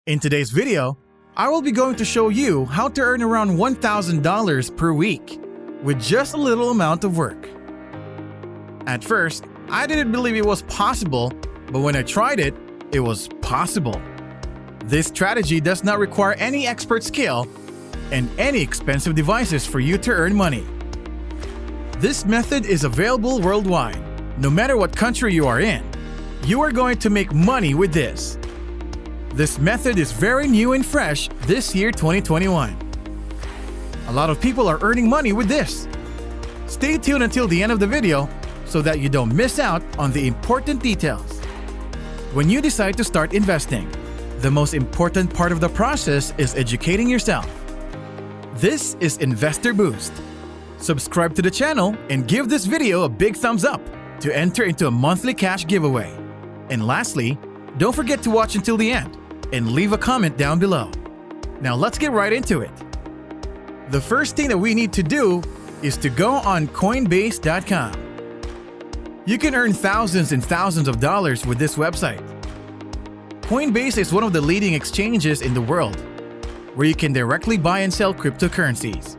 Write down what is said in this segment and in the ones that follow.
In today's video, I will be going to show you how to earn around $1,000 per week with just a little amount of work. At first, I didn't believe it was possible, but when I tried it, it was possible. This strategy does not require any expert skill and any expensive devices for you to earn money. This method is available worldwide. No matter what country you are in, you are going to make money with this. This method is very new and fresh this year 2021. A lot of people are earning money with this. Stay tuned until the end of the video so that you don't miss out on the important details. When you decide to start investing, the most important part of the process is educating yourself. This is Investor Boost. Subscribe to the channel and give this video a big thumbs up to enter into a monthly cash giveaway. And lastly, don't forget to watch until the end and leave a comment down below. Now let's get right into it. The first thing that we need to do is to go on Coinbase.com. You can earn thousands and thousands of dollars with this website. Coinbase is one of the leading exchanges in the world where you can directly buy and sell cryptocurrencies.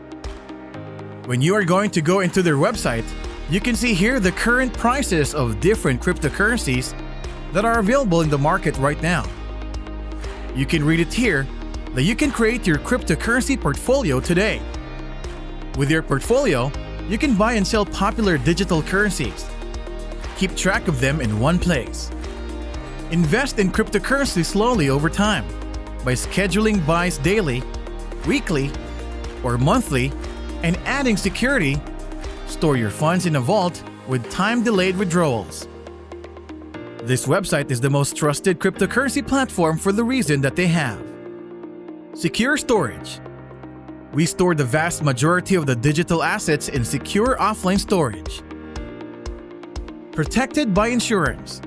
When you are going to go into their website, you can see here the current prices of different cryptocurrencies that are available in the market right now. You can read it here that you can create your cryptocurrency portfolio today. With your portfolio, you can buy and sell popular digital currencies. Keep track of them in one place. Invest in cryptocurrency slowly over time by scheduling buys daily, weekly, or monthly and adding security. Store your funds in a vault with time-delayed withdrawals. This website is the most trusted cryptocurrency platform for the reason that they have secure storage. We store the vast majority of the digital assets in secure offline storage. Protected by insurance.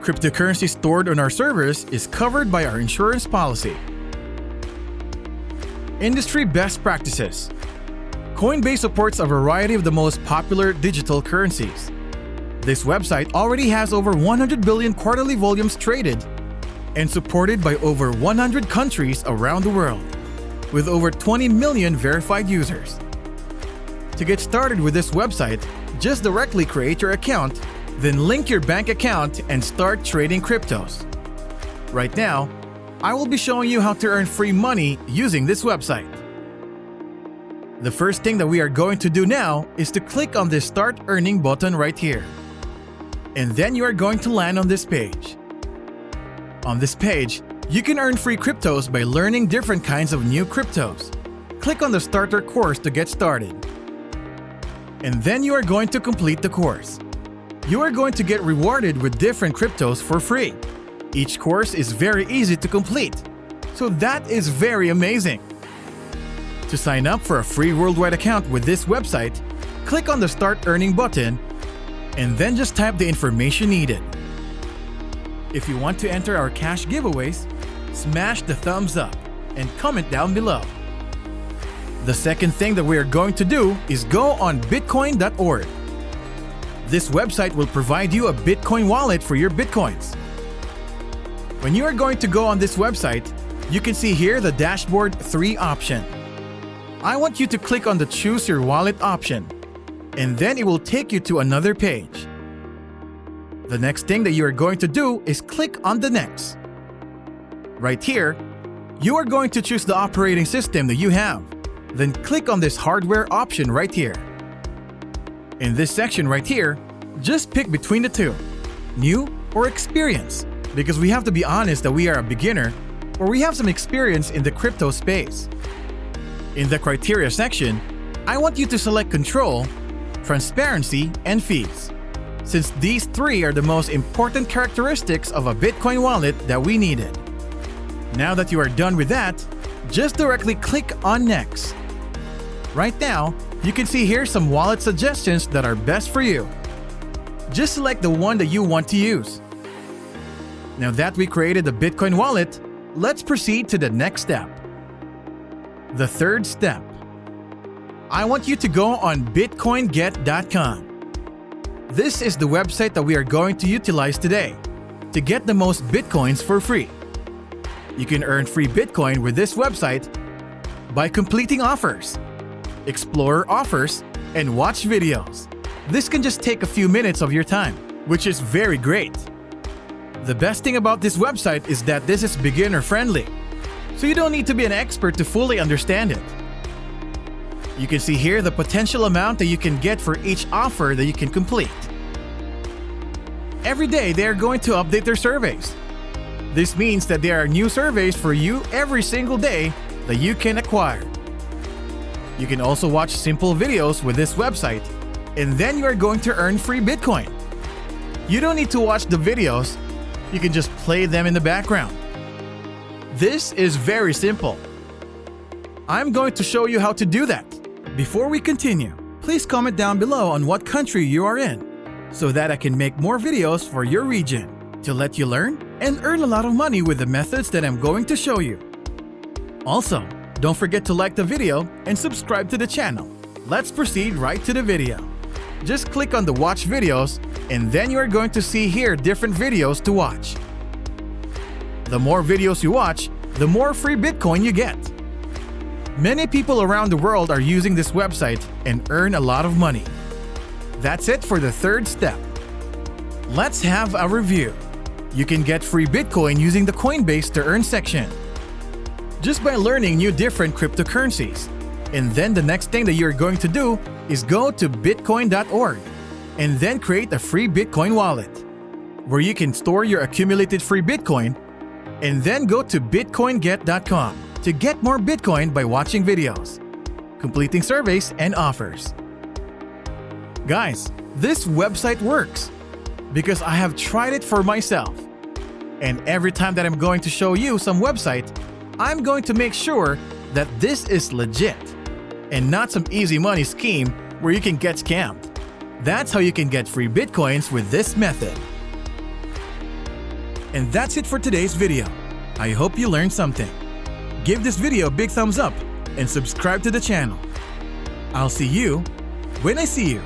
Cryptocurrency stored on our servers is covered by our insurance policy. Industry best practices. Coinbase supports a variety of the most popular digital currencies. This website already has over 100 billion quarterly volumes traded and supported by over 100 countries around the world, with over 20 million verified users. To get started with this website, just directly create your account, then link your bank account and start trading cryptos. Right now, I will be showing you how to earn free money using this website. The first thing that we are going to do now is to click on this Start Earning button right here. And then you are going to land on this page. On this page, you can earn free cryptos by learning different kinds of new cryptos. Click on the starter course to get started. And then you are going to complete the course. You are going to get rewarded with different cryptos for free. Each course is very easy to complete, so that is very amazing. To sign up for a free worldwide account with this website, click on the Start Earning button and then just type the information needed. If you want to enter our cash giveaways, smash the thumbs up and comment down below. The second thing that we are going to do is go on bitcoin.org. This website will provide you a Bitcoin wallet for your Bitcoins. When you are going to go on this website, you can see here the Dashboard 3 option. I want you to click on the Choose Your Wallet option, and then it will take you to another page. The next thing that you are going to do is click on the Next. Right here, you are going to choose the operating system that you have. Then click on this Hardware option right here. In this section right here, just pick between the two, New or Experience, because we have to be honest that we are a beginner or we have some experience in the crypto space. In the Criteria section, I want you to select Control, Transparency, and Fees, since these three are the most important characteristics of a Bitcoin wallet that we needed. Now that you are done with that, just directly click on Next. Right now, you can see here some wallet suggestions that are best for you. Just select the one that you want to use. Now that we created the Bitcoin wallet, let's proceed to the next step. The third step. I want you to go on bitcoinget.com. This is the website that we are going to utilize today to get the most Bitcoins for free. You can earn free Bitcoin with this website by completing offers, explore offers, and watch videos. This can just take a few minutes of your time, which is very great. The best thing about this website is that this is beginner friendly, so you don't need to be an expert to fully understand it. You can see here the potential amount that you can get for each offer that you can complete. Every day they are going to update their surveys. This means that there are new surveys for you every single day that you can acquire. You can also watch simple videos with this website, and then you are going to earn free Bitcoin. You don't need to watch the videos, you can just play them in the background. This is very simple. I'm going to show you how to do that. Before we continue, please comment down below on what country you are in, so that I can make more videos for your region to let you learn and earn a lot of money with the methods that I'm going to show you. Also, don't forget to like the video and subscribe to the channel. Let's proceed right to the video. Just click on the watch videos, and then you are going to see here different videos to watch. The more videos you watch, the more free Bitcoin you get. Many people around the world are using this website and earn a lot of money. That's it for the third step. Let's have a review. You can get free Bitcoin using the Coinbase to earn section, just by learning new different cryptocurrencies. And then the next thing that you're going to do is go to bitcoin.org and then create a free Bitcoin wallet, where you can store your accumulated free Bitcoin, and then go to bitcoinget.com to get more Bitcoin by watching videos, completing surveys, and offers. Guys, this website works because I have tried it for myself. And every time that I'm going to show you some website, I'm going to make sure that this is legit and not some easy money scheme where you can get scammed. That's how you can get free Bitcoins with this method. And that's it for today's video. I hope you learned something. Give this video a big thumbs up and subscribe to the channel. I'll see you when I see you.